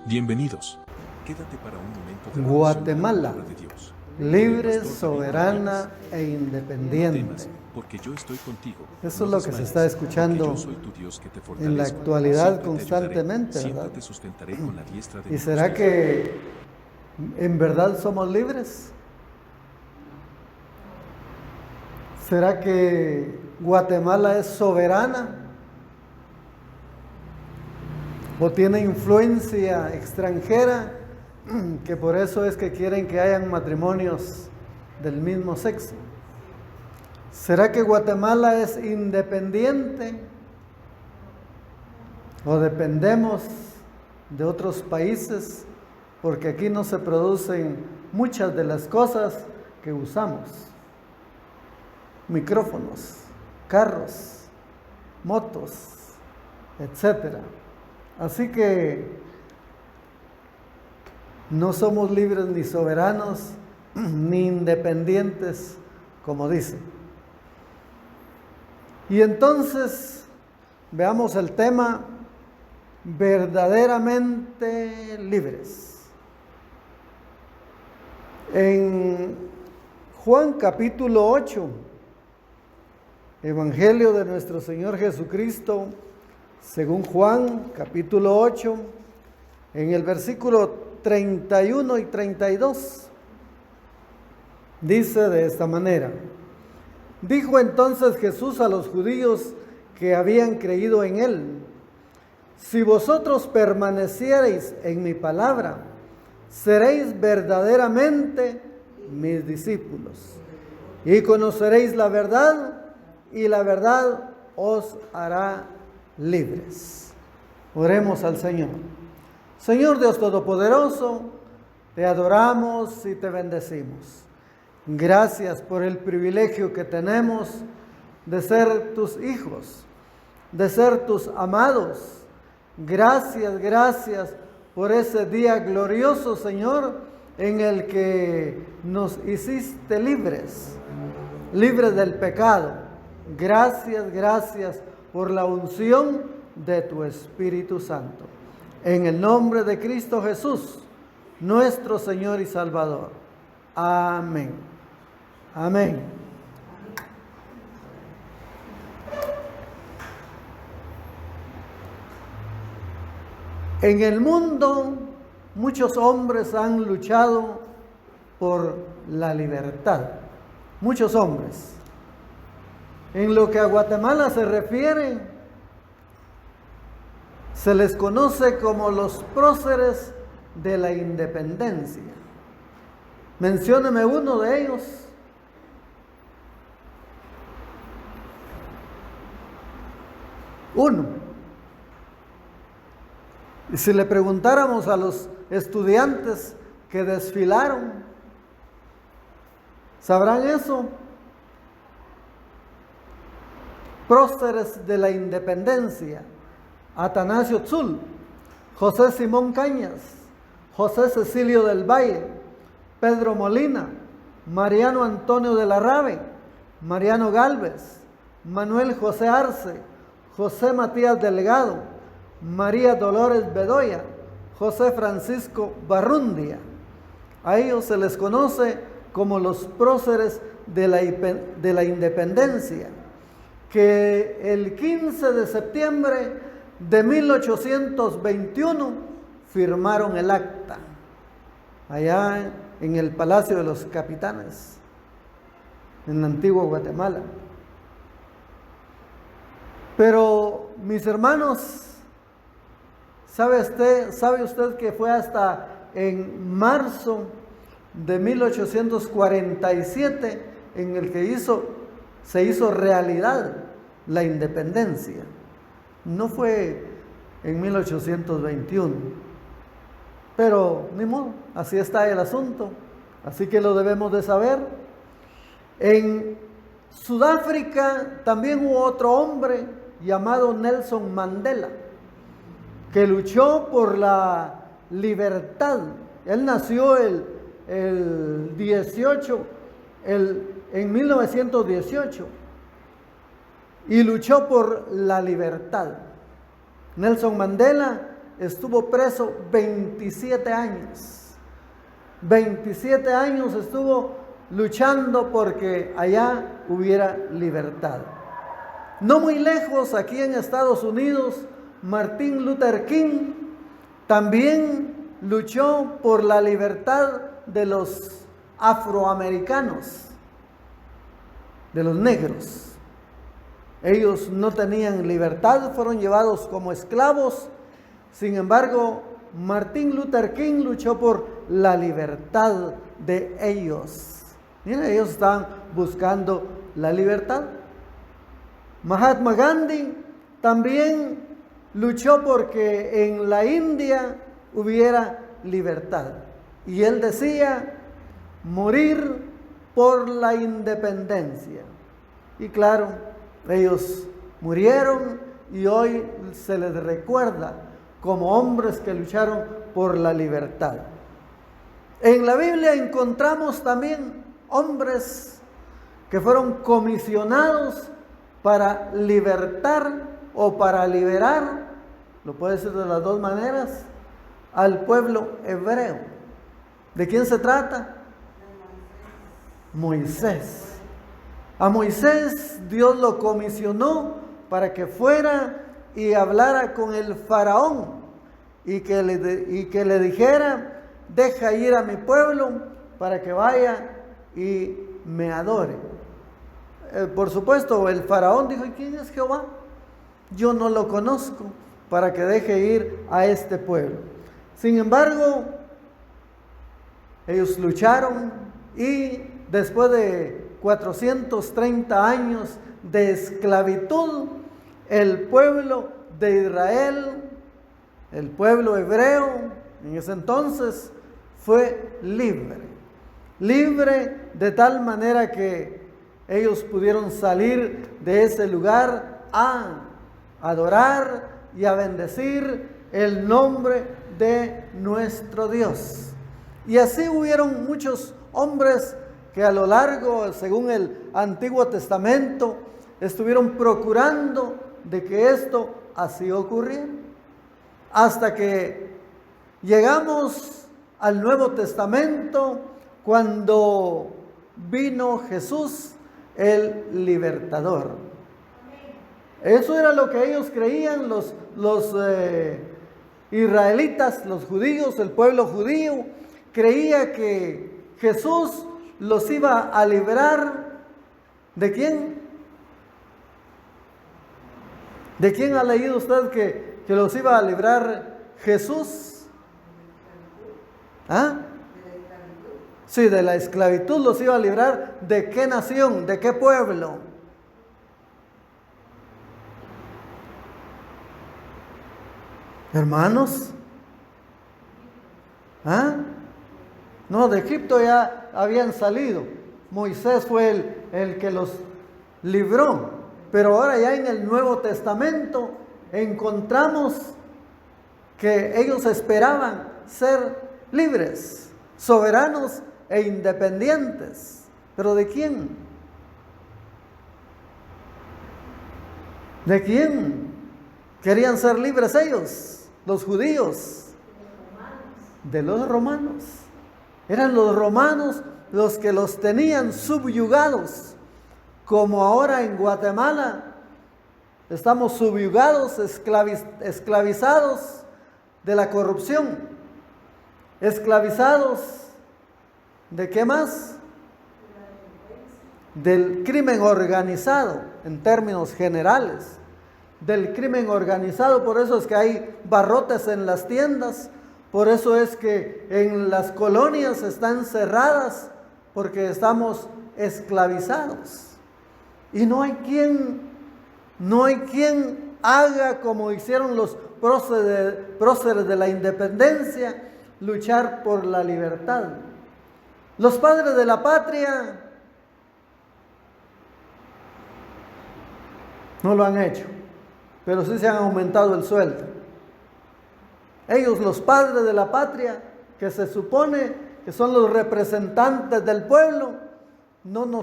Bienvenidos. Quédate para un momento de Guatemala, reflexión con la palabra de Dios. libre, Pastor soberana David e independiente. temas, porque yo estoy contigo. Eso es No lo que se desmayes, está escuchando porque yo soy tu Dios que te en la fortalezco. actualidad Siempre te constantemente, ayudaré, ¿verdad? siempre te sustentaré con la diestra de ¿Y mi será justicia. que en verdad somos libres? ¿Será que Guatemala es soberana? ¿O tiene influencia extranjera que por eso es que quieren que hayan matrimonios del mismo sexo? ¿Será que Guatemala es independiente? ¿O dependemos de otros países? Porque aquí no se producen muchas de las cosas que usamos. Micrófonos, carros, motos, etcétera. Así que no somos libres ni soberanos ni independientes, como dice. Y entonces veamos el tema: verdaderamente libres. En Juan capítulo 8, Evangelio de nuestro Señor Jesucristo, según Juan capítulo 8, en el versículo 31 y 32, dice de esta manera: dijo entonces Jesús a los judíos que habían creído en él: si vosotros permaneciereis en mi palabra, seréis verdaderamente mis discípulos, y conoceréis la verdad, y la verdad os hará libres. Oremos al Señor. Señor Dios Todopoderoso, te adoramos y te bendecimos. Gracias por el privilegio que tenemos de ser tus hijos, de ser tus amados. Gracias por ese día glorioso, Señor, en el que nos hiciste libres, libres del pecado. Gracias por la unción de tu Espíritu Santo. En el nombre de Cristo Jesús, nuestro Señor y Salvador. Amén. Amén. En el mundo, muchos hombres han luchado por la libertad. Muchos hombres. En lo que a Guatemala se refiere, se les conoce como los próceres de la independencia. Mencióneme uno de ellos. Uno. Y si le preguntáramos a los estudiantes que desfilaron, ¿sabrán eso? Próceres de la independencia: Atanasio Tzul, José Simón Cañas, José Cecilio del Valle, Pedro Molina, Mariano Antonio de la Rave, Mariano Gálvez, Manuel José Arce, José Matías Delgado, María Dolores Bedoya, José Francisco Barrundia. A ellos se les conoce como los próceres de la independencia, que el 15 de septiembre de 1821 firmaron el acta, allá en el Palacio de los Capitanes, en la antigua Guatemala. Pero, mis hermanos, ¿sabe usted que fue hasta en marzo de 1847 en el que se hizo realidad la independencia? No fue en 1821. Pero ni modo, así está el asunto. Así que lo debemos de saber. En Sudáfrica también hubo otro hombre llamado Nelson Mandela, que luchó por la libertad. Él nació en 1918 y luchó por la libertad. Nelson Mandela estuvo preso 27 años. 27 años estuvo luchando porque allá hubiera libertad. No muy lejos, aquí en Estados Unidos, Martin Luther King también luchó por la libertad de los afroamericanos, de los negros. Ellos no tenían libertad, fueron llevados como esclavos. Sin embargo, Martin Luther King luchó por la libertad de ellos. Miren, ellos estaban buscando la libertad. Mahatma Gandhi también luchó porque en la India hubiera libertad. Y él decía, morir por la independencia. Y claro, ellos murieron y hoy se les recuerda como hombres que lucharon por la libertad. En la Biblia encontramos también hombres que fueron comisionados para libertar o para liberar, lo puede decir de las dos maneras, al pueblo hebreo. ¿De quién se trata? Moisés. A Moisés Dios lo comisionó para que fuera y hablara con el faraón y que le dijera, deja ir a mi pueblo para que vaya y me adore. Por supuesto, el faraón dijo, ¿y quién es Jehová? Yo no lo conozco, para que deje ir a este pueblo. Sin embargo, ellos lucharon y después de 430 años de esclavitud, el pueblo de Israel, el pueblo hebreo, en ese entonces fue libre. Libre de tal manera que ellos pudieron salir de ese lugar a adorar y a bendecir el nombre de nuestro Dios. Y así hubieron muchos hombres que a lo largo, según el Antiguo Testamento, estuvieron procurando de que esto así ocurriera. Hasta que llegamos al Nuevo Testamento, cuando vino Jesús, el libertador. Eso era lo que ellos creían, los israelitas, los judíos, el pueblo judío, creía que Jesús los iba a librar. ¿De quién? ¿De quién ha leído usted que los iba a librar Jesús? ¿Ah? Sí, de la esclavitud los iba a librar. ¿De qué nación? ¿De qué pueblo? Hermanos. ¿Ah? No, de Egipto ya habían salido. Moisés fue el que los libró. Pero ahora ya en el Nuevo Testamento encontramos que ellos esperaban ser libres, soberanos e independientes. ¿Pero de quién? ¿De quién querían ser libres ellos? Los judíos. De los romanos. Eran los romanos los que los tenían subyugados. Como ahora en Guatemala estamos subyugados, esclavizados de la corrupción. Esclavizados ¿de qué más? Del crimen organizado, en términos generales. Del crimen organizado, por eso es que hay barrotes en las tiendas, por eso es que en las colonias están cerradas, porque estamos esclavizados. Y no hay quien haga como hicieron los próceres de la independencia, luchar por la libertad. Los padres de la patria no lo han hecho, pero sí se han aumentado el sueldo. Ellos, los padres de la patria, que se supone que son los representantes del pueblo, no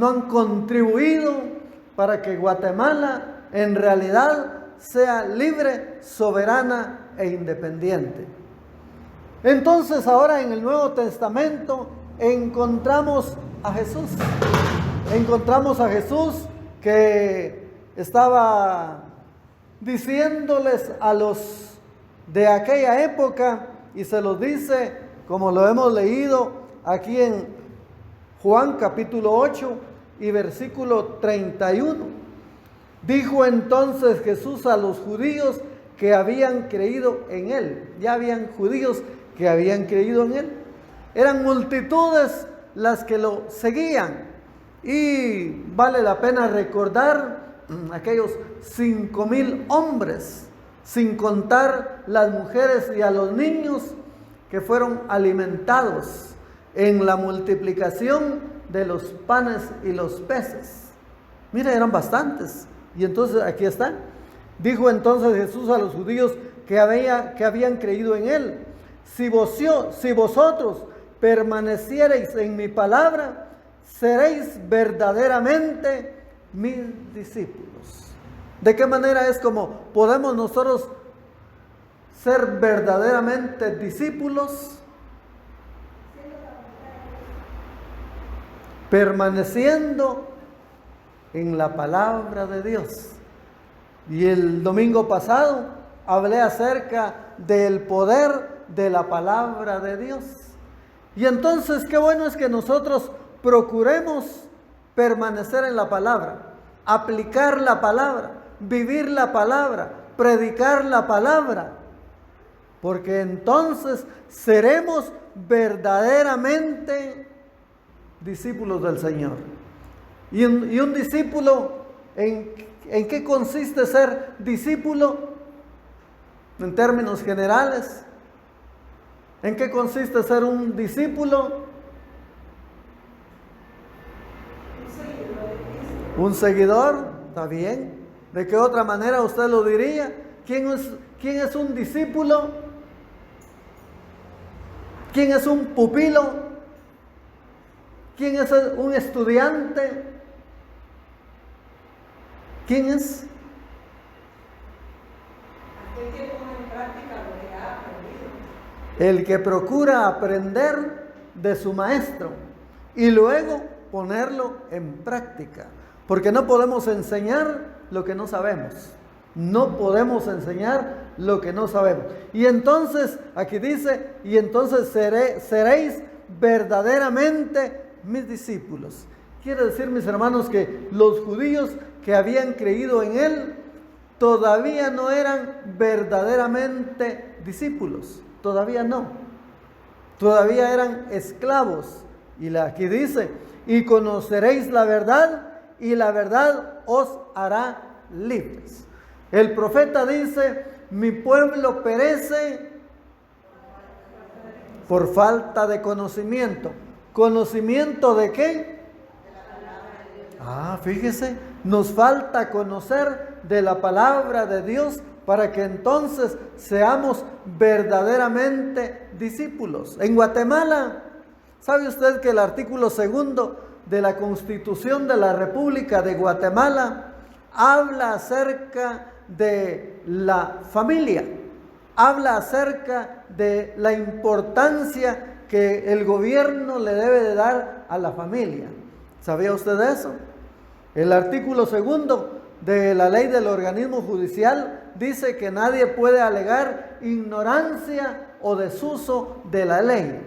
han contribuido para que Guatemala en realidad sea libre, soberana e independiente. Entonces ahora en el Nuevo Testamento encontramos a Jesús. Encontramos a Jesús que estaba diciéndoles a los de aquella época, y se los dice como lo hemos leído aquí en Juan capítulo 8 y versículo 31. Dijo entonces Jesús a los judíos que habían creído en él. Ya habían judíos que habían creído en él. Eran multitudes las que lo seguían. Y vale la pena recordar aquellos 5,000 hombres, sin contar las mujeres y a los niños que fueron alimentados en la multiplicación de los panes y los peces. Mira, eran bastantes. Y entonces aquí está. Dijo entonces Jesús a los judíos que habían creído en él: si vosotros permaneciereis en mi palabra, seréis verdaderamente mis discípulos. ¿De qué manera es como podemos nosotros ser verdaderamente discípulos? Permaneciendo en la palabra de Dios. Y el domingo pasado hablé acerca del poder de la palabra de Dios. Y entonces qué bueno es que nosotros procuremos permanecer en la palabra, aplicar la palabra, vivir la palabra, predicar la palabra, porque entonces seremos verdaderamente discípulos del Señor. Y un discípulo, ¿en qué consiste ser discípulo? En términos generales, ¿en qué consiste ser un discípulo? Un seguidor, está bien. ¿De qué otra manera usted lo diría? ¿Quién es un discípulo? ¿Quién es un pupilo? ¿Quién es un estudiante? ¿Quién es? Aquel que pone en práctica lo que ha aprendido. El que procura aprender de su maestro y luego ponerlo en práctica. Porque no podemos enseñar lo que no sabemos. No podemos enseñar lo que no sabemos. Y entonces, aquí dice, y entonces seréis verdaderamente mis discípulos. Quiere decir, mis hermanos, que los judíos que habían creído en él todavía no eran verdaderamente discípulos. Todavía no. Todavía eran esclavos. Y aquí dice, y conoceréis la verdad, y la verdad os hará libres. El profeta dice, mi pueblo perece por falta de conocimiento. ¿Conocimiento de qué? Fíjese, nos falta conocer de la palabra de Dios para que entonces seamos verdaderamente discípulos. En Guatemala, ¿sabe usted que el artículo 2 de la Constitución de la República de Guatemala habla acerca de la familia? Habla acerca de la importancia que el gobierno le debe de dar a la familia. ¿Sabía usted eso? El artículo 2 de la ley del organismo judicial dice que nadie puede alegar ignorancia o desuso de la ley.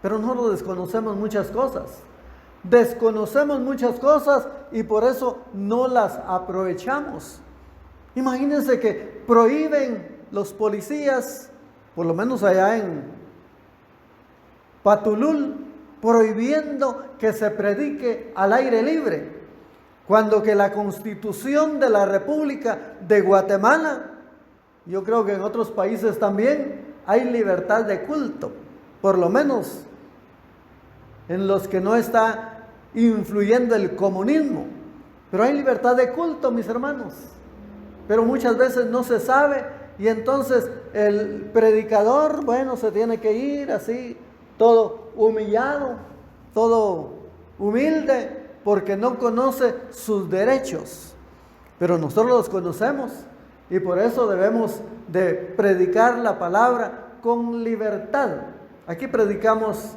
Pero nosotros desconocemos muchas cosas. Desconocemos muchas cosas y por eso no las aprovechamos. Imagínense que prohíben los policías, por lo menos allá en Patulul, prohibiendo que se predique al aire libre, cuando que la Constitución de la República de Guatemala, yo creo que en otros países también hay libertad de culto, por lo menos en los que no está influyendo el comunismo, pero hay libertad de culto, mis hermanos, pero muchas veces no se sabe y entonces el predicador, se tiene que ir así, todo humillado, todo humilde, porque no conoce sus derechos. Pero nosotros los conocemos Y por eso debemos de predicar la palabra con libertad. Aquí predicamos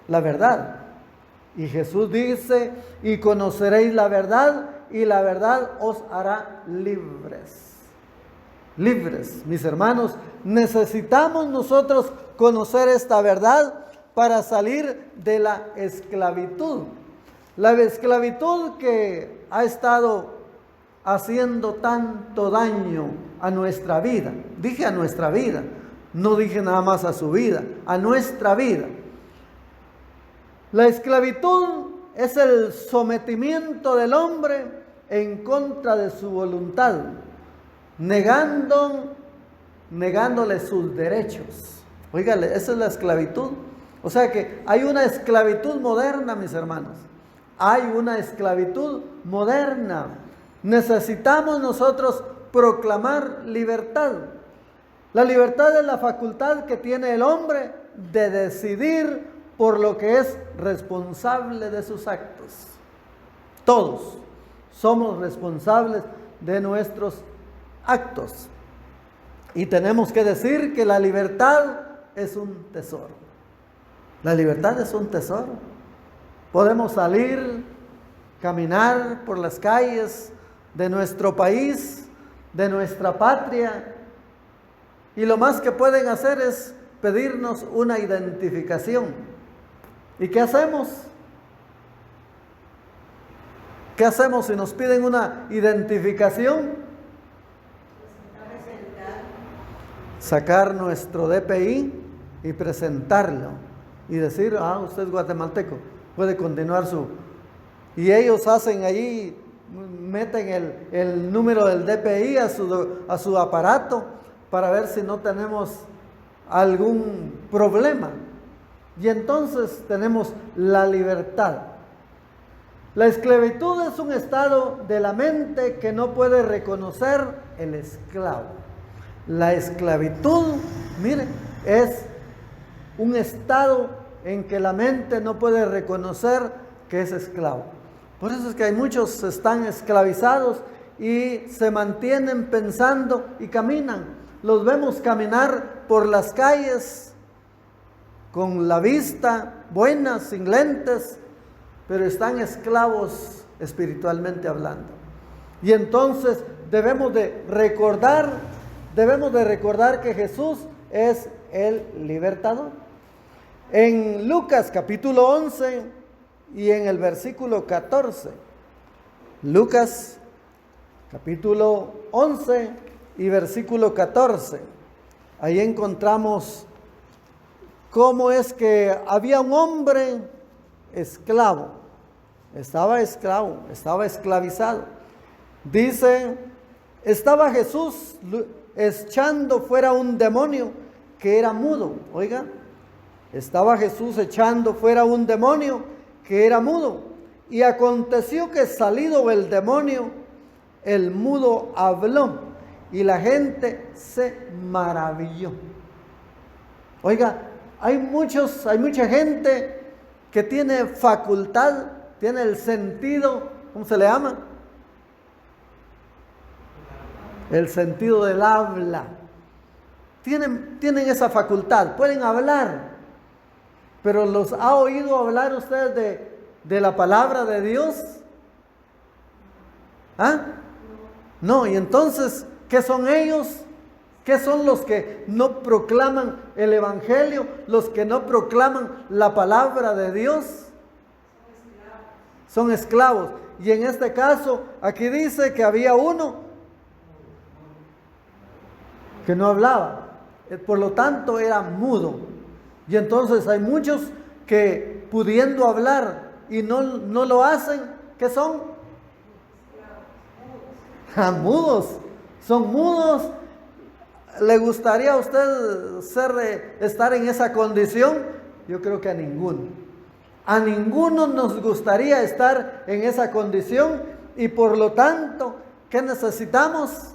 la verdad. Y Jesús dice, y conoceréis la verdad, y la verdad os hará libres. Libres, mis hermanos, necesitamos nosotros conocer esta verdad para salir de la esclavitud. La esclavitud que ha estado haciendo tanto daño a nuestra vida. Dije a nuestra vida, no dije nada más a su vida, a nuestra vida. La esclavitud es el sometimiento del hombre en contra de su voluntad, negándole sus derechos. Óigale, esa es la esclavitud. O sea que hay una esclavitud moderna, mis hermanos. Hay una esclavitud moderna. Necesitamos nosotros proclamar libertad. La libertad es la facultad que tiene el hombre de decidir por lo que es responsable de sus actos. Todos somos responsables de nuestros actos. Y tenemos que decir que la libertad es un tesoro. La libertad es un tesoro. Podemos salir, caminar por las calles de nuestro país, de nuestra patria, y lo más que pueden hacer es pedirnos una identificación. ¿Y qué hacemos? ¿Qué hacemos si nos piden una identificación? Sacar nuestro DPI y presentarlo y decir, usted es guatemalteco, puede continuar su... Y ellos hacen allí, meten el número del DPI a su aparato para ver si no tenemos algún problema. Y entonces tenemos la libertad. La esclavitud es un estado de la mente que no puede reconocer el esclavo. La esclavitud, mire, es un estado en que la mente no puede reconocer que es esclavo. Por eso es que hay muchos que están esclavizados y se mantienen pensando y caminan. Los vemos caminar por las calles con la vista buena, sin lentes, pero están esclavos espiritualmente hablando. Y entonces debemos de recordar que Jesús es el libertador. En Lucas capítulo 11 y en el versículo 14, Lucas capítulo 11 y versículo 14, ahí encontramos cómo es que había un hombre esclavo, estaba esclavizado. Dice, estaba Jesús echando fuera un demonio que era mudo. Oiga, estaba Jesús echando fuera un demonio que era mudo. Y aconteció que salido el demonio, el mudo habló y la gente se maravilló. Oiga, hay mucha gente que tiene facultad, tiene el sentido, ¿cómo se le llama? El sentido del habla. Tienen esa facultad, pueden hablar, pero ¿los ha oído hablar usted de la palabra de Dios? No, y entonces, ¿qué son ellos? ¿Qué son los que no proclaman el evangelio? Los que no proclaman la palabra de Dios. Son esclavos. Y en este caso, aquí dice que había uno que no hablaba, por lo tanto era mudo. Y entonces hay muchos que pudiendo hablar y no lo hacen, ¿qué son? Mudos. Son mudos. ¿Le gustaría a usted estar en esa condición? Yo creo que a ninguno. A ninguno nos gustaría estar en esa condición y por lo tanto, ¿qué necesitamos?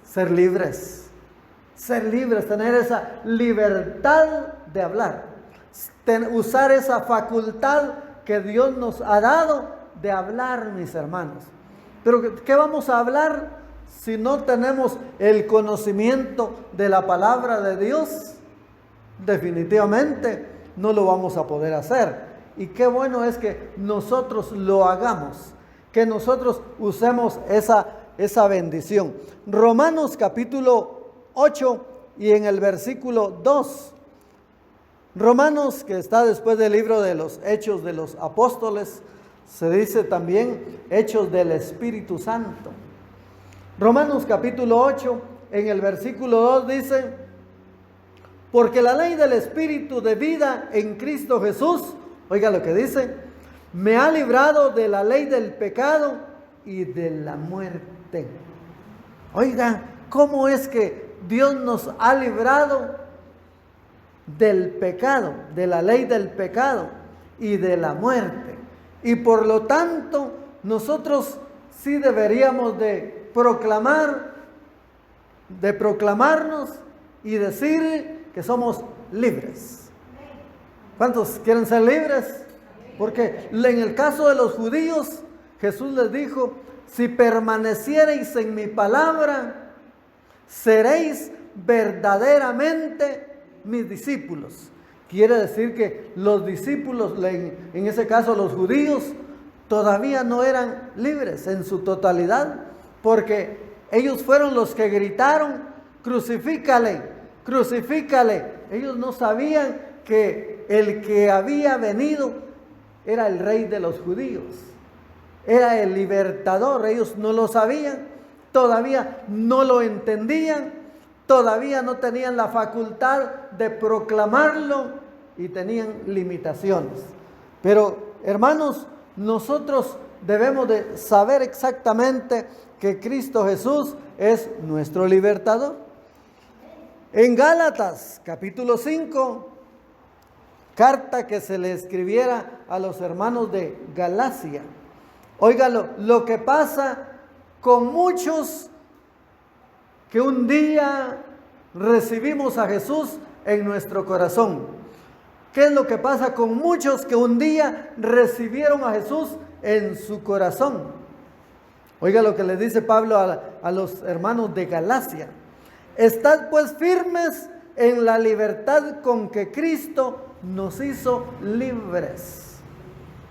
Ser libres. Ser libres, tener esa libertad de hablar. Usar esa facultad que Dios nos ha dado de hablar, mis hermanos. Pero ¿qué vamos a hablar? si no tenemos el conocimiento de la palabra de Dios, definitivamente no lo vamos a poder hacer. Y qué bueno es que nosotros lo hagamos, que nosotros usemos esa bendición. Romanos capítulo 8 y en el versículo 2. Romanos, que está después del libro de los Hechos de los Apóstoles, se dice también Hechos del Espíritu Santo. Romanos capítulo 8, en el versículo 2 dice: porque la ley del Espíritu de vida en Cristo Jesús, oiga lo que dice, me ha librado de la ley del pecado y de la muerte. Oiga, ¿cómo es que Dios nos ha librado del pecado, de la ley del pecado y de la muerte? Y por lo tanto, nosotros sí deberíamos de proclamarnos y decir que somos libres. ¿Cuántos quieren ser libres? Porque en el caso de los judíos, Jesús les dijo: si permaneciereis en mi palabra, seréis verdaderamente mis discípulos. Quiere decir que los discípulos, en ese caso los judíos, todavía no eran libres en su totalidad, porque ellos fueron los que gritaron: crucifícale, crucifícale. Ellos no sabían que el que había venido era el rey de los judíos, era el libertador. Ellos no lo sabían, todavía no lo entendían, todavía no tenían la facultad de proclamarlo y tenían limitaciones. Pero hermanos, nosotros debemos de saber exactamente que Cristo Jesús es nuestro libertador. En Gálatas capítulo 5, carta que se le escribiera a los hermanos de Galacia. Óigalo, lo que pasa con muchos que un día recibimos a Jesús en nuestro corazón. ¿Qué es lo que pasa con muchos que un día recibieron a Jesús en su corazón? Oiga lo que le dice Pablo a los hermanos de Galacia: estad pues firmes en la libertad con que Cristo nos hizo libres.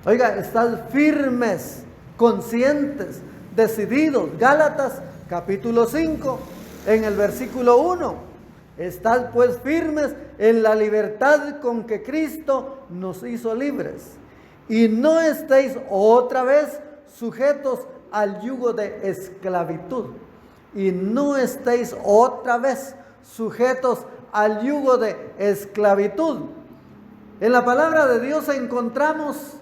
Oiga, estad firmes, conscientes, decididos. Gálatas capítulo 5, en el versículo 1. Estad pues firmes en la libertad con que Cristo nos hizo libres, y no estéis otra vez sujetos al yugo de esclavitud. Y no estéis otra vez sujetos al yugo de esclavitud. En la palabra de Dios encontramos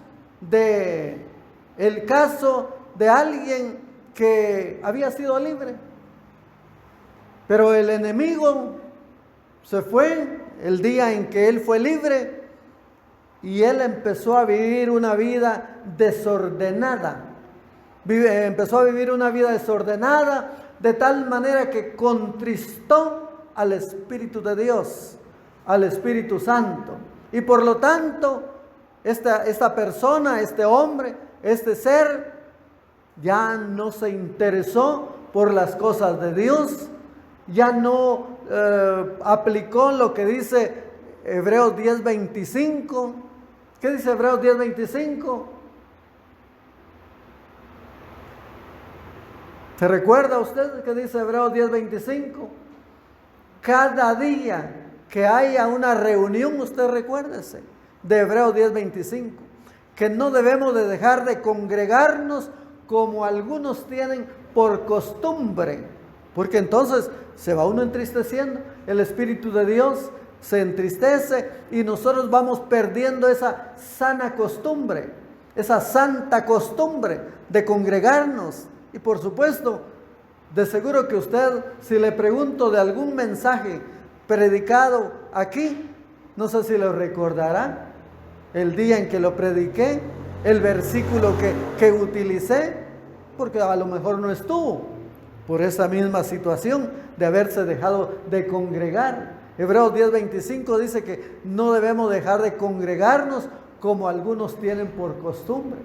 el caso de alguien que había sido libre, pero el enemigo se fue el día en que él fue libre, y él empezó a vivir una vida desordenada. Empezó a vivir una vida desordenada, de tal manera que contristó al Espíritu de Dios, al Espíritu Santo. Y por lo tanto, esta persona, este hombre, este ser, ya no se interesó por las cosas de Dios, ya no aplicó lo que dice Hebreos 10:25. ¿Qué dice Hebreos 10:25? ¿Se recuerda usted que dice Hebreos 10:25? Cada día que haya una reunión, usted recuérdese de Hebreos 10:25, que no debemos de dejar de congregarnos como algunos tienen por costumbre, porque entonces se va uno entristeciendo, el Espíritu de Dios se entristece y nosotros vamos perdiendo esa sana costumbre, esa santa costumbre de congregarnos. Y por supuesto, de seguro que usted, si le pregunto de algún mensaje predicado aquí, no sé si lo recordará, el día en que lo prediqué, el versículo que utilicé, porque a lo mejor no estuvo por esa misma situación de haberse dejado de congregar. Hebreos 10:25 dice que no debemos dejar de congregarnos como algunos tienen por costumbre.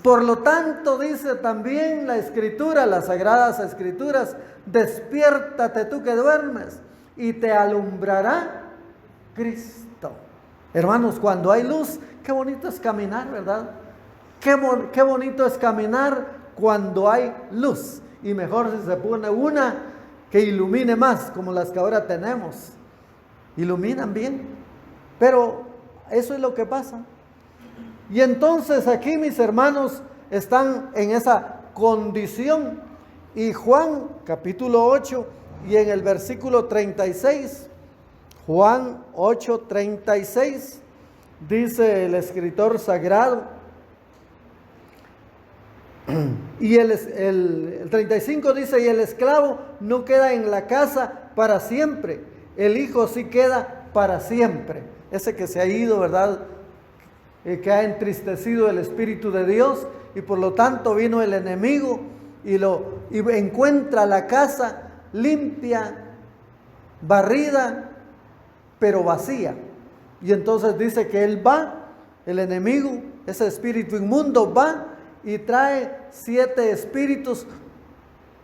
Por lo tanto, dice también la Escritura, las Sagradas Escrituras, despiértate tú que duermes y te alumbrará Cristo. Hermanos, cuando hay luz, qué bonito es caminar, ¿verdad? Qué bonito es caminar cuando hay luz. Y mejor si se pone una que ilumine más, como las que ahora tenemos. Iluminan bien. Pero eso es lo que pasa. Y entonces aquí mis hermanos están en esa condición. Y Juan capítulo 8 y en el versículo 36, Juan 8:36, dice el escritor sagrado, y el 35 dice, y el esclavo no queda en la casa para siempre, el hijo sí queda para siempre. Ese que se ha ido, ¿verdad? Que ha entristecido el Espíritu de Dios, y por lo tanto vino el enemigo y encuentra la casa limpia, barrida, pero vacía. Y entonces dice que él va, el enemigo, ese espíritu inmundo va y trae 7 espíritus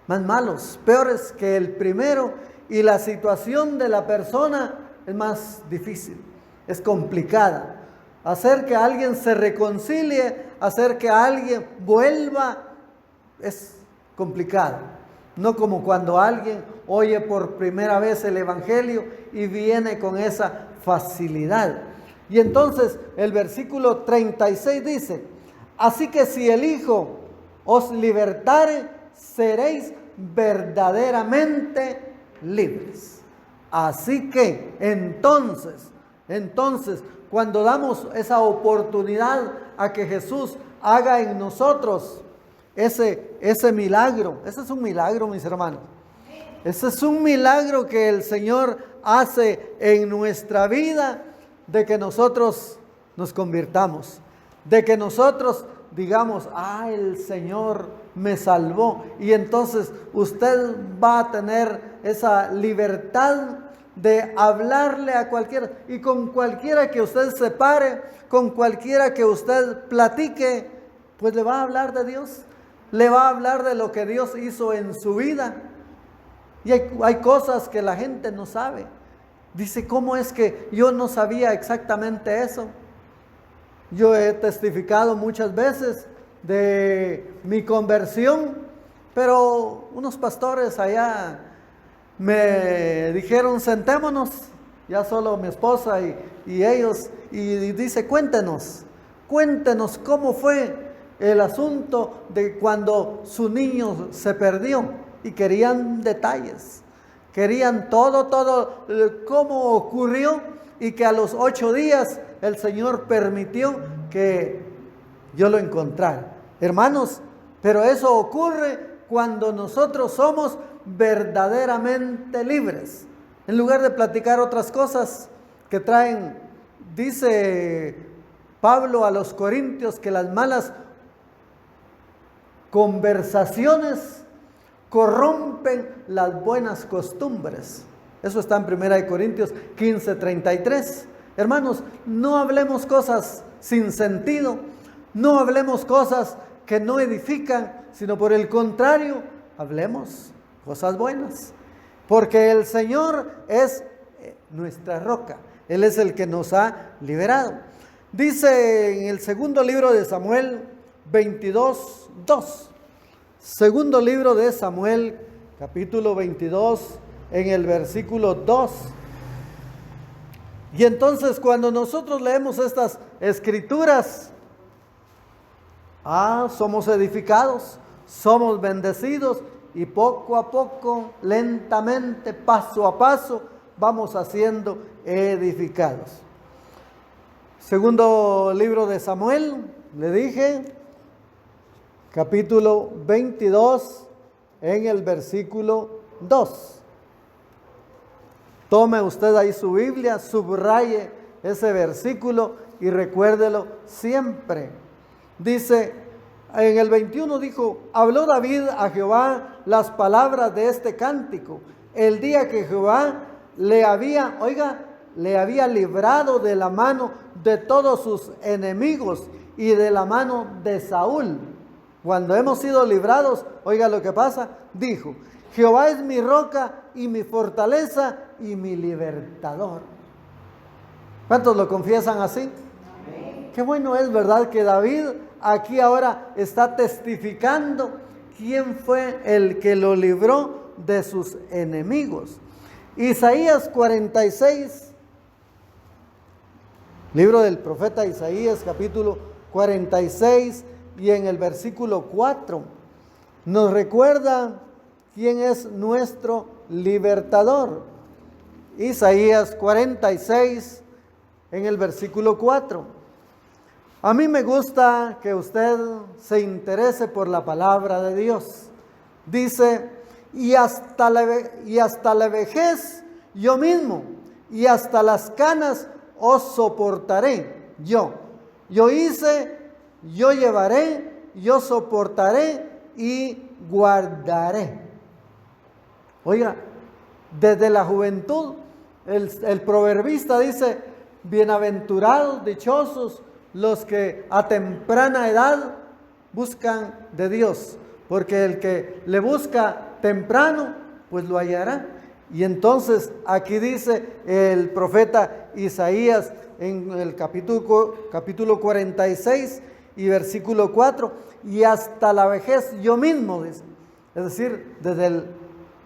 más malos, peores que el primero, y la situación de la persona es más difícil, es complicada. Hacer que alguien se reconcilie, hacer que alguien vuelva, es complicado. No como cuando alguien oye por primera vez el Evangelio y viene con esa facilidad. Y entonces el versículo 36 dice, así que si el Hijo os libertare, seréis verdaderamente libres. Así que entonces, cuando damos esa oportunidad a que Jesús haga en nosotros ese milagro, ese es un milagro, mis hermanos. Ese es un milagro que el Señor hace en nuestra vida, de que nosotros nos convirtamos, de que nosotros digamos, el Señor me salvó. Y entonces usted va a tener esa libertad de hablarle a cualquiera, y con cualquiera que usted se pare, con cualquiera que usted platique, pues le va a hablar de Dios, le va a hablar de lo que Dios hizo en su vida. Y hay cosas que la gente no sabe. Dice, ¿cómo es que yo no sabía exactamente eso? Yo he testificado muchas veces de mi conversión, pero unos pastores allá me dijeron, sentémonos, ya solo mi esposa y ellos, y dice, cuéntenos cómo fue el asunto de cuando su niño se perdió. Y querían detalles, querían todo, cómo ocurrió, y que a los 8 días el Señor permitió que yo lo encontrara. Hermanos, pero eso ocurre cuando nosotros somos verdaderamente libres. En lugar de platicar otras cosas que traen, dice Pablo a los Corintios, que las malas conversaciones corrompen las buenas costumbres. Eso está en 1 Corintios 15:33. Hermanos, no hablemos cosas sin sentido, no hablemos cosas que no edifican, sino por el contrario, hablemos cosas buenas. Porque el Señor es nuestra roca, Él es el que nos ha liberado. Dice en el segundo libro de Samuel 22:2. Segundo libro de Samuel, capítulo 22, en el versículo 2. Y entonces cuando nosotros leemos estas escrituras, somos edificados, somos bendecidos, y poco a poco, lentamente, paso a paso, vamos siendo edificados. Segundo libro de Samuel, le dije, capítulo 22, en el versículo 2. Tome usted ahí su Biblia, subraye ese versículo y recuérdelo siempre. Dice, en el 21 dijo, habló David a Jehová las palabras de este cántico, el día que Jehová le había librado de la mano de todos sus enemigos, y de la mano de Saúl. Cuando hemos sido librados, oiga lo que pasa, dijo, Jehová es mi roca y mi fortaleza y mi libertador. ¿Cuántos lo confiesan así? Amén. Qué bueno es, ¿verdad? Que David aquí ahora está testificando quién fue el que lo libró de sus enemigos. Isaías 46, libro del profeta Isaías, capítulo 46, y en el versículo 4, nos recuerda quién es nuestro libertador. Isaías 46, en el versículo 4. A mí me gusta que usted se interese por la palabra de Dios. Dice, y hasta la vejez yo mismo, y hasta las canas os soportaré yo. Yo hice, yo llevaré, yo soportaré y guardaré. Oiga, desde la juventud, el proverbista dice, bienaventurados, dichosos, los que a temprana edad buscan de Dios, porque el que le busca temprano, pues lo hallará. Y entonces aquí dice el profeta Isaías en el capítulo 46 y versículo 4, y hasta la vejez yo mismo, dice. Es decir, desde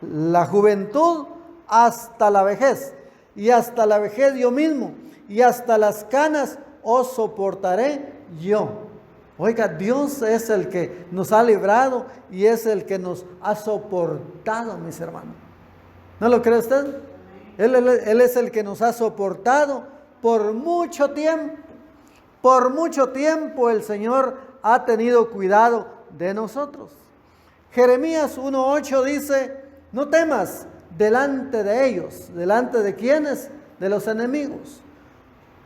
la juventud hasta la vejez, y hasta la vejez yo mismo, y hasta las canas os soportaré yo. Oiga, Dios es el que nos ha librado y es el que nos ha soportado, mis hermanos. ¿No lo cree usted? Él es el que nos ha soportado por mucho tiempo. Por mucho tiempo el Señor ha tenido cuidado de nosotros. Jeremías 1:8 dice, no temas delante de ellos. ¿Delante de quiénes? De los enemigos.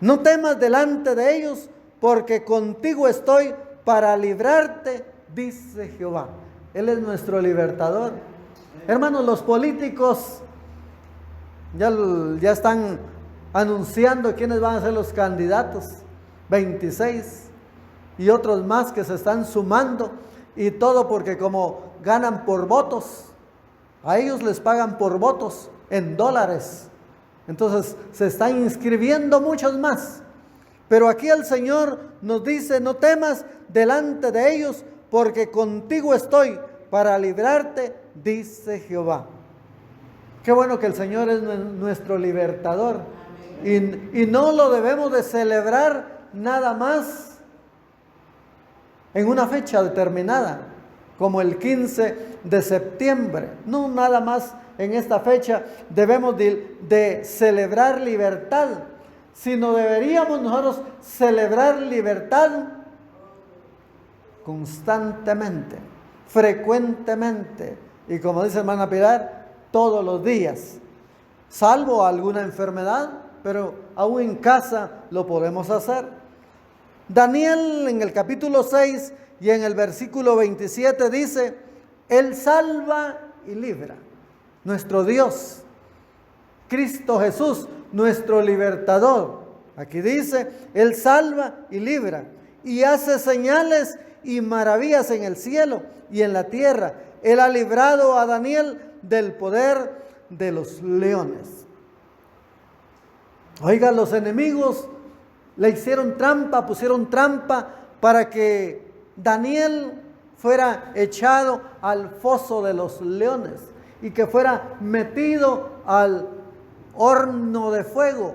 No temas delante de ellos, porque contigo estoy para librarte, dice Jehová. Él es nuestro libertador. Hermanos, los políticos ya están anunciando quiénes van a ser los candidatos. 26 y otros más que se están sumando, y todo porque como ganan por votos, a ellos les pagan por votos en dólares. Entonces se están inscribiendo muchos más. Pero aquí el Señor nos dice, no temas delante de ellos, porque contigo estoy para librarte, dice Jehová. Qué bueno que el Señor es nuestro libertador. Y no lo debemos de celebrar nada más en una fecha determinada, como el 15 de septiembre. No nada más en esta fecha debemos de celebrar libertad, sino deberíamos nosotros celebrar libertad constantemente, frecuentemente, y como dice hermana Pilar, todos los días, salvo alguna enfermedad, pero aún en casa lo podemos hacer. Daniel en el capítulo 6 y en el versículo 27 dice, Él salva y libra. Nuestro Dios, Cristo Jesús, nuestro libertador. Aquí dice, Él salva y libra, y hace señales y maravillas en el cielo y en la tierra. Él ha librado a Daniel del poder de los leones. Oiga, los enemigos le hicieron trampa, pusieron trampa para que Daniel fuera echado al foso de los leones y que fuera metido al horno de fuego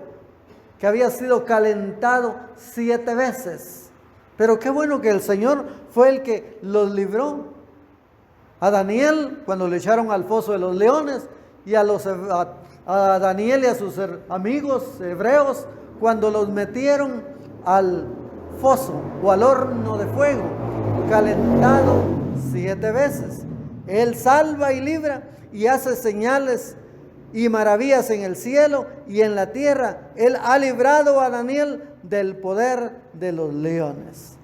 que había sido calentado 7 veces. Pero qué bueno que el Señor fue el que los libró. A Daniel cuando le echaron al foso de los leones, y a Daniel y a sus amigos hebreos cuando los metieron al foso o al horno de fuego calentado 7 veces. Él salva y libra y hace señales y maravillas en el cielo y en la tierra. Él ha librado a Daniel del poder de los leones.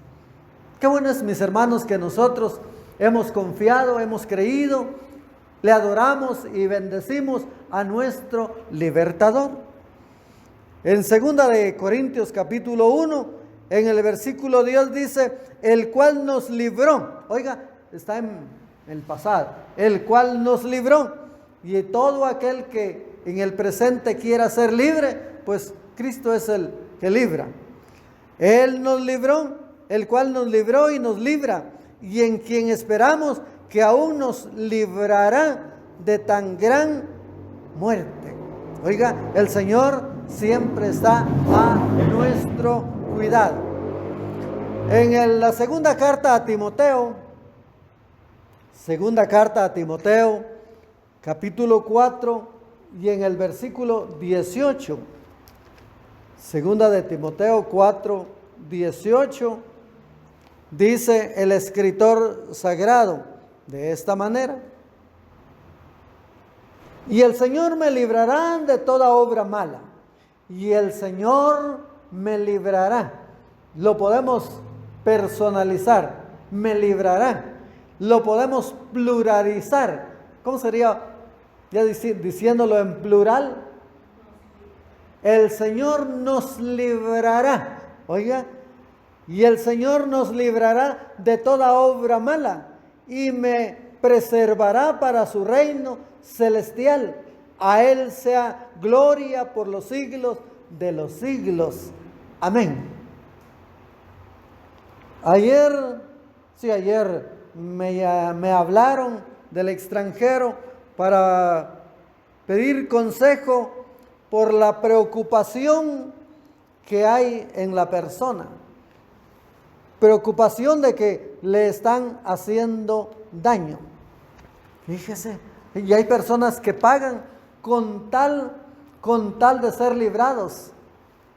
Qué bueno es, mis hermanos, que nosotros hemos confiado, hemos creído, le adoramos y bendecimos a nuestro libertador. En 2 de Corintios capítulo 1 en el versículo 10 dice, el cual nos libró. Oiga, está en el pasado. El cual nos libró. Y todo aquel que en el presente quiera ser libre, pues Cristo es el que libra. Él nos libró, el cual nos libró y nos libra, y en quien esperamos que aún nos librará de tan gran muerte. Oiga, el Señor siempre está a nuestro cuidado. En la segunda carta a Timoteo, capítulo 4, y en el versículo 18, segunda de Timoteo 4, 18, dice el escritor sagrado de esta manera: y el Señor me librará de toda obra mala, y el Señor me librará. Lo podemos personalizar, me librará. Lo podemos pluralizar. ¿Cómo sería ya diciéndolo en plural? El Señor nos librará. Oiga, y el Señor nos librará de toda obra mala y me preservará para su reino celestial. A Él sea gloria por los siglos de los siglos. Amén. Ayer me hablaron del extranjero para pedir consejo por la preocupación que hay en la persona. Preocupación de que le están haciendo daño. Fíjese, y hay personas que pagan con tal de ser librados.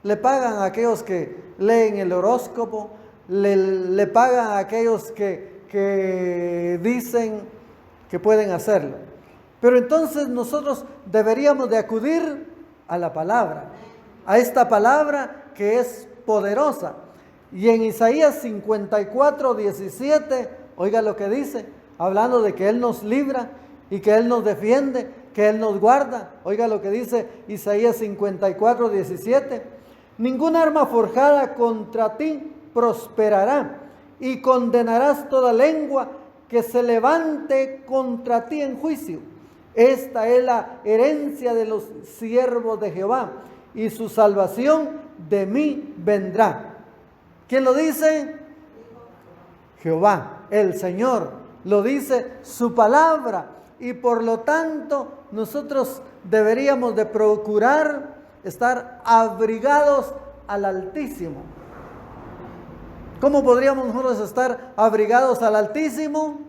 Le pagan a aquellos que leen el horóscopo, le pagan a aquellos que dicen que pueden hacerlo. Pero entonces nosotros deberíamos de acudir a la palabra, a esta palabra que es poderosa. Y en Isaías 54, 17, oiga lo que dice, hablando de que Él nos libra y que Él nos defiende, que Él nos guarda. Oiga lo que dice Isaías 54, 17. Ninguna arma forjada contra ti prosperará, y condenarás toda lengua que se levante contra ti en juicio. Esta es la herencia de los siervos de Jehová, y su salvación de mí vendrá. ¿Quién lo dice? Jehová, el Señor, lo dice su palabra, y por lo tanto nosotros deberíamos de procurar estar abrigados al Altísimo. ¿Cómo podríamos nosotros estar abrigados al Altísimo?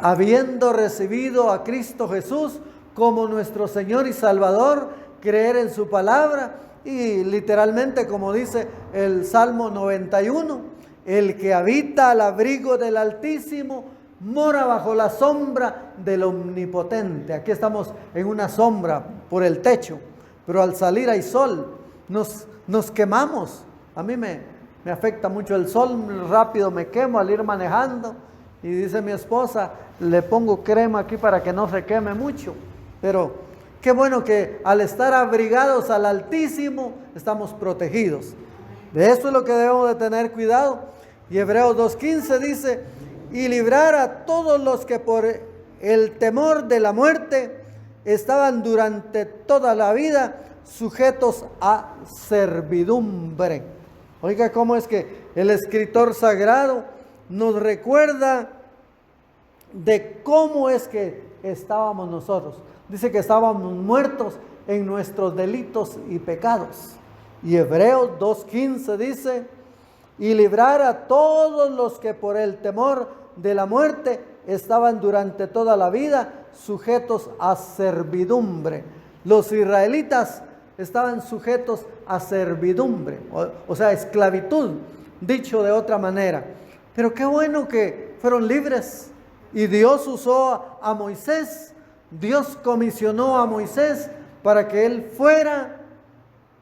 Habiendo recibido a Cristo Jesús como nuestro Señor y Salvador, creer en su palabra y literalmente, como dice el Salmo 91, el que habita al abrigo del Altísimo mora bajo la sombra del Omnipotente. Aquí estamos en una sombra por el techo, pero al salir hay sol. Nos quemamos. A mí me afecta mucho el sol, rápido me quemo al ir manejando. Y dice mi esposa, le pongo crema aquí para que no se queme mucho. Pero qué bueno que al estar abrigados al Altísimo estamos protegidos. De eso es lo que debemos de tener cuidado. Y Hebreos 2:15 dice, y librar a todos los que por el temor de la muerte estaban durante toda la vida sujetos a servidumbre. Oiga, cómo es que el escritor sagrado nos recuerda de cómo es que estábamos nosotros. Dice que estábamos muertos en nuestros delitos y pecados. Y Hebreos 2:15 dice, y librar a todos los que por el temor de la muerte estaban durante toda la vida sujetos a servidumbre. Los israelitas estaban sujetos a servidumbre, o sea, esclavitud, dicho de otra manera. Pero qué bueno que fueron libres. Y Dios usó a Moisés, Dios comisionó a Moisés para que él fuera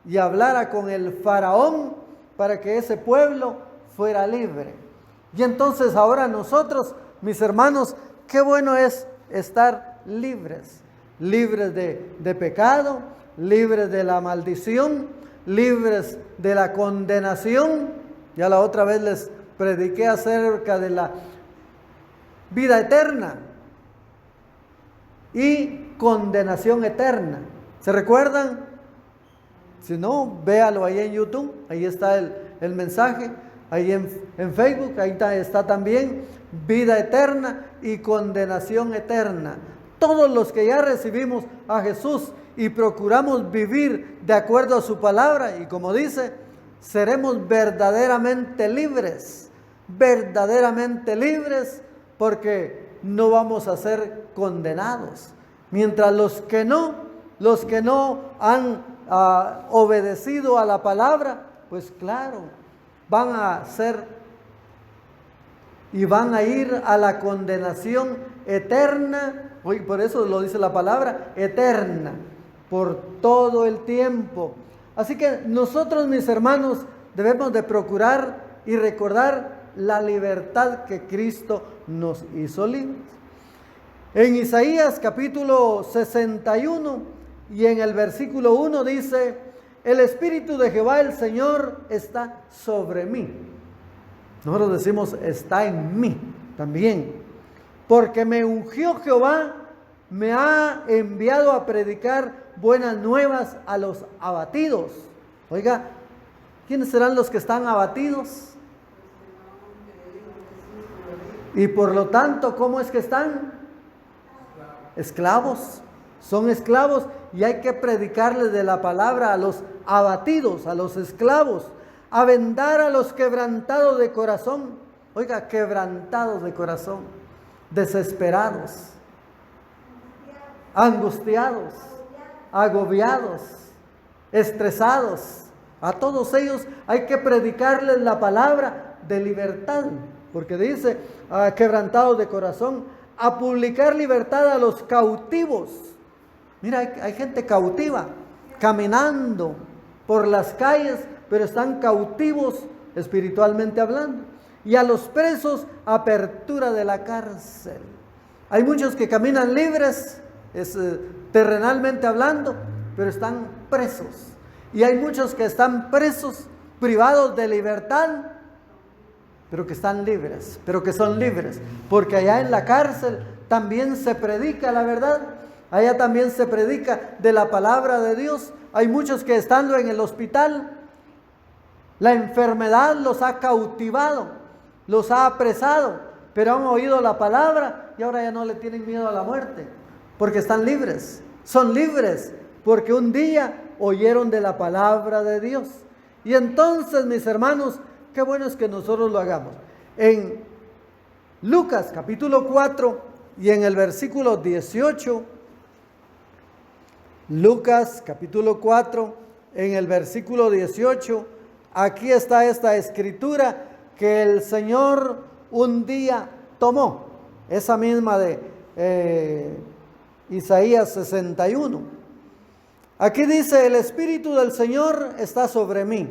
y hablara con el faraón para que ese pueblo fuera libre. Y entonces ahora nosotros, mis hermanos, qué bueno es estar libres, libres de pecado, libres de la maldición, libres de la condenación. Ya la otra vez les prediqué acerca de la vida eterna y condenación eterna. ¿Se recuerdan? Si no, véalo ahí en YouTube, ahí está el mensaje, ahí en Facebook, ahí está también vida eterna y condenación eterna. Todos los que ya recibimos a Jesús y procuramos vivir de acuerdo a su palabra, y como dice, seremos verdaderamente libres, porque no vamos a ser condenados. Mientras los que no han obedecido a la palabra, pues claro, van a ser y van a ir a la condenación eterna. Hoy por eso lo dice la palabra, eterna, por todo el tiempo. Así que nosotros, mis hermanos, debemos de procurar y recordar la libertad que Cristo nos hizo libres. En Isaías capítulo 61 y en el versículo 1 dice: el Espíritu de Jehová el Señor está sobre mí. Nosotros decimos está en mí también. Porque me ungió Jehová, me ha enviado a predicar buenas nuevas a los abatidos. Oiga, ¿quiénes serán los que están abatidos? Y por lo tanto, ¿cómo es que están? Esclavos. Son esclavos y hay que predicarles de la palabra a los abatidos, a los esclavos. A vendar a los quebrantados de corazón. Oiga, quebrantados de corazón, desesperados, angustiados, agobiados, estresados. A todos ellos hay que predicarles la palabra de libertad, porque dice quebrantados de corazón, a publicar libertad a los cautivos. Mira, hay gente cautiva caminando por las calles, pero están cautivos espiritualmente hablando. Y a los presos, apertura de la cárcel. Hay muchos que caminan libres, terrenalmente hablando, pero están presos. Y hay muchos que están presos, privados de libertad, pero que están libres, pero que son libres. Porque allá en la cárcel también se predica la verdad. Allá también se predica de la palabra de Dios. Hay muchos que estando en el hospital, la enfermedad los ha cautivado, los ha apresado, pero han oído la palabra y ahora ya no le tienen miedo a la muerte, porque están libres, son libres, porque un día oyeron de la palabra de Dios. Y entonces, mis hermanos, qué bueno es que nosotros lo hagamos. En Lucas capítulo 4 y en el versículo 18, Lucas capítulo 4, en el versículo 18, aquí está esta escritura que el Señor un día tomó, esa misma de Isaías 61. Aquí dice: el Espíritu del Señor está sobre mí,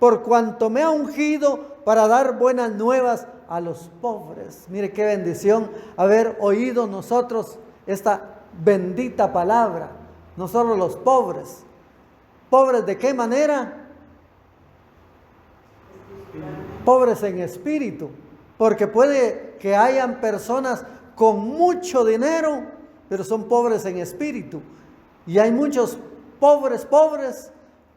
por cuanto me ha ungido para dar buenas nuevas a los pobres. Mire qué bendición haber oído nosotros esta bendita palabra. Nosotros los pobres. ¿Pobres de qué manera? Pobres en espíritu. Porque puede que hayan personas con mucho dinero, pero son pobres en espíritu. Y hay muchos pobres,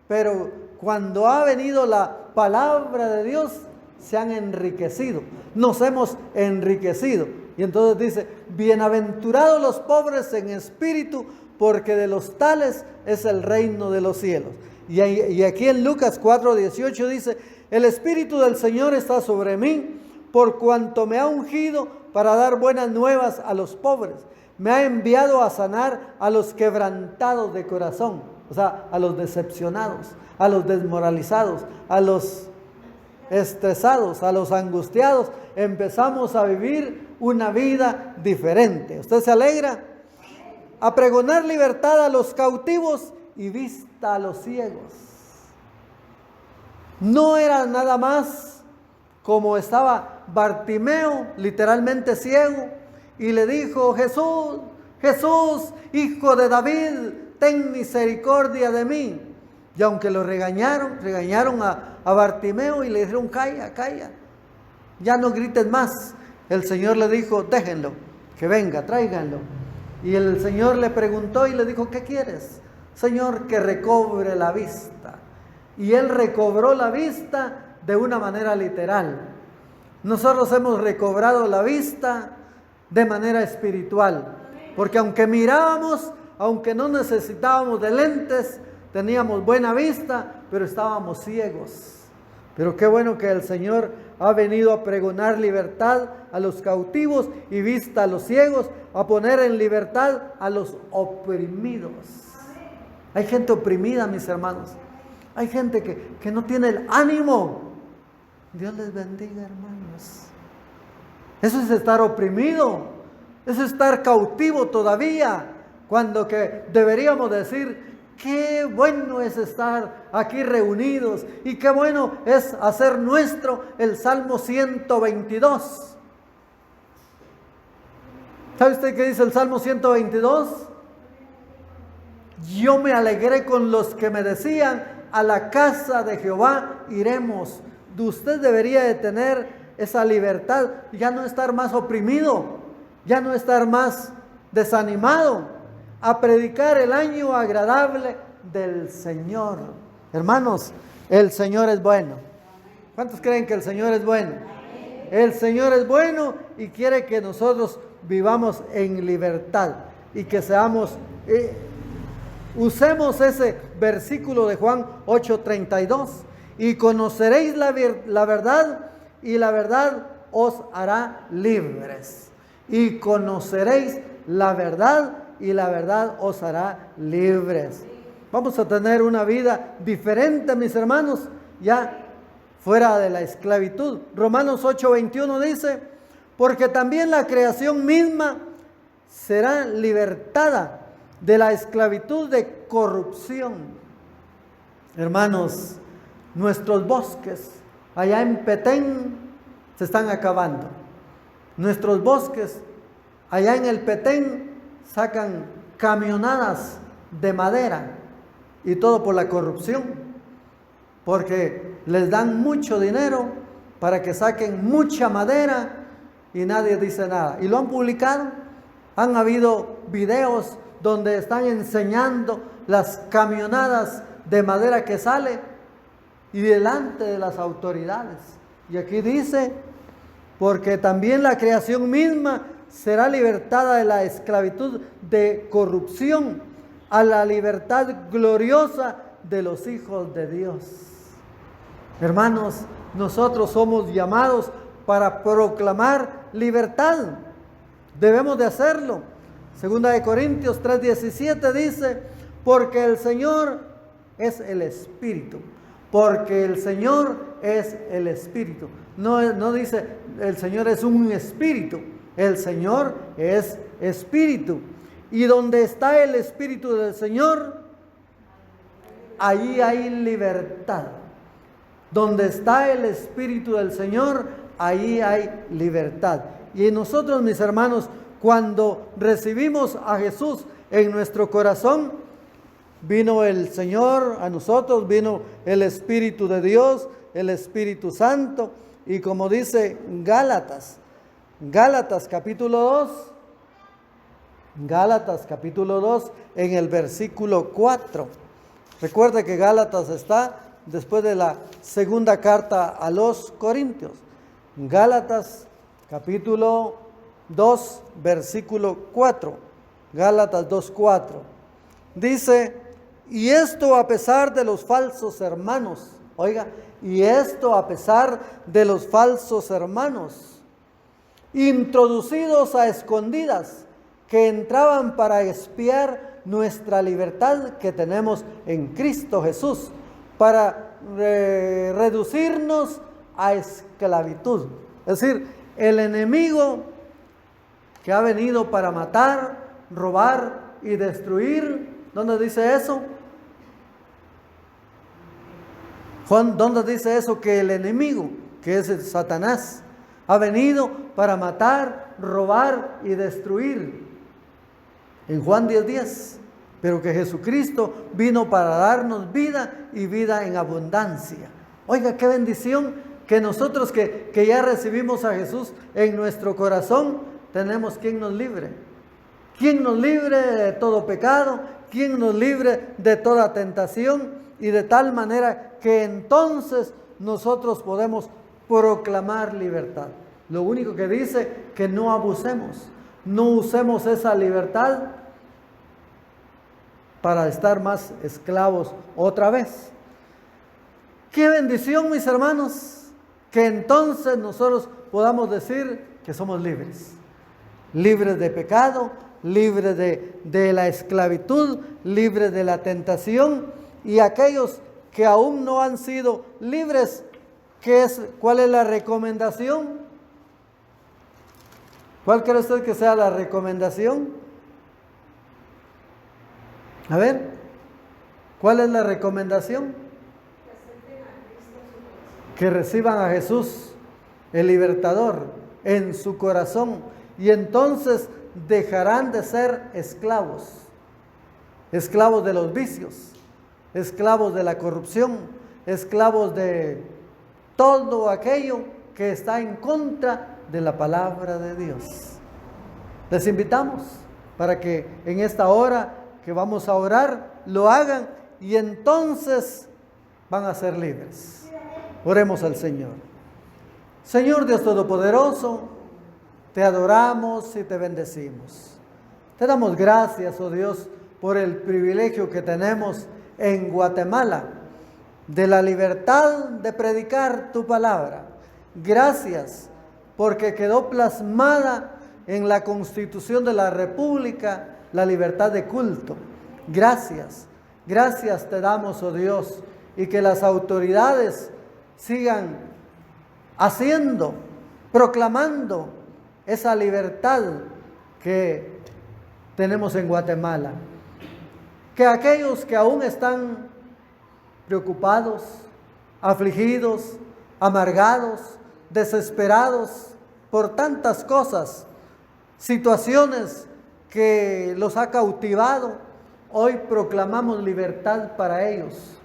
pero cuando ha venido la palabra de Dios, se han enriquecido. Nos hemos enriquecido. Y entonces dice: bienaventurados los pobres en espíritu, porque de los tales es el reino de los cielos. Y aquí en Lucas 4:18 dice: el Espíritu del Señor está sobre mí, por cuanto me ha ungido para dar buenas nuevas a los pobres. Me ha enviado a sanar a los quebrantados de corazón, o sea, a los decepcionados, a los desmoralizados, a los estresados, a los angustiados. Empezamos a vivir una vida diferente. ¿Usted se alegra? A pregonar libertad a los cautivos y vista a los ciegos. No era nada más como estaba Bartimeo, literalmente ciego, y le dijo: Jesús, Jesús, hijo de David, ten misericordia de mí. Y aunque lo regañaron a Bartimeo y le dijeron, calla, calla, ya no grites más. El Señor le dijo, déjenlo, que venga, tráiganlo. Y el Señor le preguntó y le dijo, ¿qué quieres? Señor, que recobre la vista. Y él recobró la vista de una manera literal. Nosotros hemos recobrado la vista de manera espiritual. Porque aunque mirábamos, aunque no necesitábamos de lentes, teníamos buena vista, pero estábamos ciegos. Pero qué bueno que el Señor ha venido a pregonar libertad a los cautivos y vista a los ciegos, a poner en libertad a los oprimidos. Hay gente oprimida, mis hermanos. Hay gente que no tiene el ánimo. Dios les bendiga, hermanos. Eso es estar oprimido. Eso es estar cautivo todavía. Cuando que deberíamos decir, qué bueno es estar aquí reunidos y qué bueno es hacer nuestro el Salmo 122. ¿Sabe usted qué dice el Salmo 122? Yo me alegré con los que me decían, a la casa de Jehová iremos. Usted debería de tener esa libertad, ya no estar más oprimido, ya no estar más desanimado, a predicar el año agradable del Señor. Hermanos, el Señor es bueno. ¿Cuántos creen que el Señor es bueno? El Señor es bueno y quiere que nosotros vivamos en libertad y que seamos, usemos ese versículo de Juan 8:32, y conoceréis la verdad y la verdad os hará libres. Y conoceréis la verdad y la verdad os hará libres. Vamos a tener una vida diferente, mis hermanos, ya fuera de la esclavitud. Romanos 8:21 dice, porque también la creación misma será libertada de la esclavitud de corrupción. Hermanos, nuestros bosques allá en Petén se están acabando. Nuestros bosques allá en el Petén sacan camionadas de madera y todo por la corrupción, porque les dan mucho dinero para que saquen mucha madera y nadie dice nada. Y lo han publicado, han habido videos donde están enseñando las camionadas de madera que sale y delante de las autoridades. Y aquí dice, porque también la creación misma será libertada de la esclavitud de corrupción a la libertad gloriosa de los hijos de Dios. Hermanos, nosotros somos llamados para proclamar libertad. Debemos de hacerlo. Segunda de Corintios 3:17 dice, porque el Señor es el Espíritu. Porque el Señor es el Espíritu. No dice el Señor es un espíritu. El Señor es Espíritu. Y donde está el Espíritu del Señor, ahí hay libertad. Donde está el Espíritu del Señor, ahí hay libertad. Y nosotros, mis hermanos, cuando recibimos a Jesús en nuestro corazón, vino el Señor a nosotros, vino el Espíritu de Dios, el Espíritu Santo. Y como dice Gálatas capítulo 2, en el versículo 4. Recuerde que Gálatas está después de la segunda carta a los Corintios. Gálatas capítulo 2, versículo 4. Gálatas 2:4. Dice, y esto a pesar de los falsos hermanos. Oiga, y esto a pesar de los falsos hermanos, introducidos a escondidas, que entraban para expiar nuestra libertad que tenemos en Cristo Jesús, para reducirnos a esclavitud. Es decir, el enemigo que ha venido para matar, robar y destruir. ¿Dónde dice eso? Juan, ¿dónde dice eso? Que el enemigo, que es el Satanás, ha venido para matar, robar y destruir. En Juan 10:10. pero que Jesucristo vino para darnos vida y vida en abundancia. Oiga, qué bendición que nosotros que ya recibimos a Jesús en nuestro corazón, tenemos quien nos libre. Quien nos libre de todo pecado, quien nos libre de toda tentación, y de tal manera que entonces nosotros podemos proclamar libertad. Lo único que dice que no abusemos, no usemos esa libertad para estar más esclavos otra vez. Qué bendición, mis hermanos, que entonces nosotros podamos decir que somos libres. Libres de pecado, libres de la esclavitud, libres de la tentación. Y aquellos que aún no han sido libres, ¿cuál es la recomendación? ¿Cuál cree usted que sea la recomendación? A ver, ¿cuál es la recomendación? Que reciban a Jesús, el libertador, en su corazón, y entonces dejarán de ser esclavos, esclavos de los vicios, esclavos de la corrupción, esclavos de todo aquello que está en contra de la palabra de Dios. Les invitamos para que en esta hora que vamos a orar, lo hagan y entonces van a ser libres. Oremos al Señor. Señor Dios Todopoderoso, te adoramos y te bendecimos. Te damos gracias, oh Dios, por el privilegio que tenemos en Guatemala, de la libertad de predicar tu palabra. Gracias porque quedó plasmada en la Constitución de la República la libertad de culto. Gracias, gracias te damos, oh Dios, y que las autoridades sigan haciendo, proclamando esa libertad que tenemos en Guatemala. Que aquellos que aún están preocupados, afligidos, amargados, desesperados por tantas cosas, situaciones que los ha cautivado, hoy proclamamos libertad para ellos.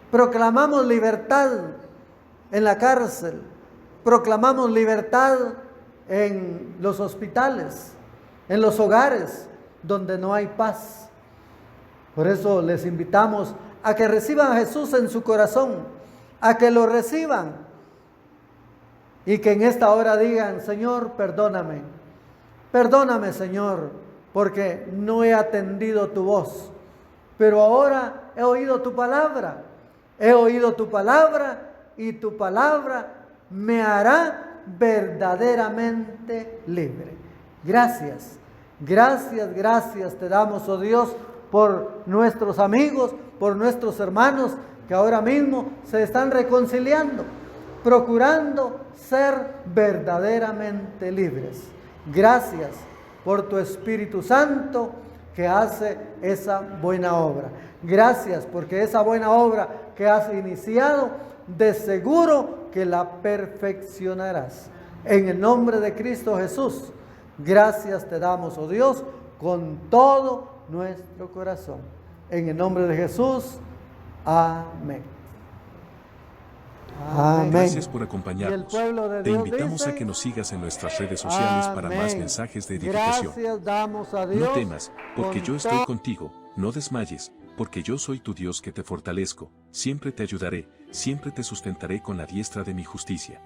Proclamamos libertad en la cárcel, proclamamos libertad en los hospitales, en los hogares donde no hay paz. Por eso les invitamos a que reciban a Jesús en su corazón, a que lo reciban y que en esta hora digan: Señor, perdóname, perdóname, Señor, porque no he atendido tu voz, pero ahora he oído tu palabra y tu palabra me hará verdaderamente libre. Gracias, gracias, gracias te damos, oh Dios, por nuestros amigos, por nuestros hermanos que ahora mismo se están reconciliando, procurando ser verdaderamente libres. Gracias por tu Espíritu Santo que hace esa buena obra. Gracias porque esa buena obra que has iniciado, de seguro que la perfeccionarás. En el nombre de Cristo Jesús, gracias te damos, oh Dios, con todo nuestro corazón. En el nombre de Jesús, amén. Amén. Gracias por Y el acompañarnos. pueblo de Te Dios invitamos dice: a que nos sigas en nuestras redes sociales para más amén. mensajes de edificación. Gracias damos a Dios. No temas, porque con yo estoy todo. contigo. No desmayes, porque yo soy tu Dios que te fortalezco. Siempre te ayudaré, siempre te sustentaré con la diestra de mi justicia.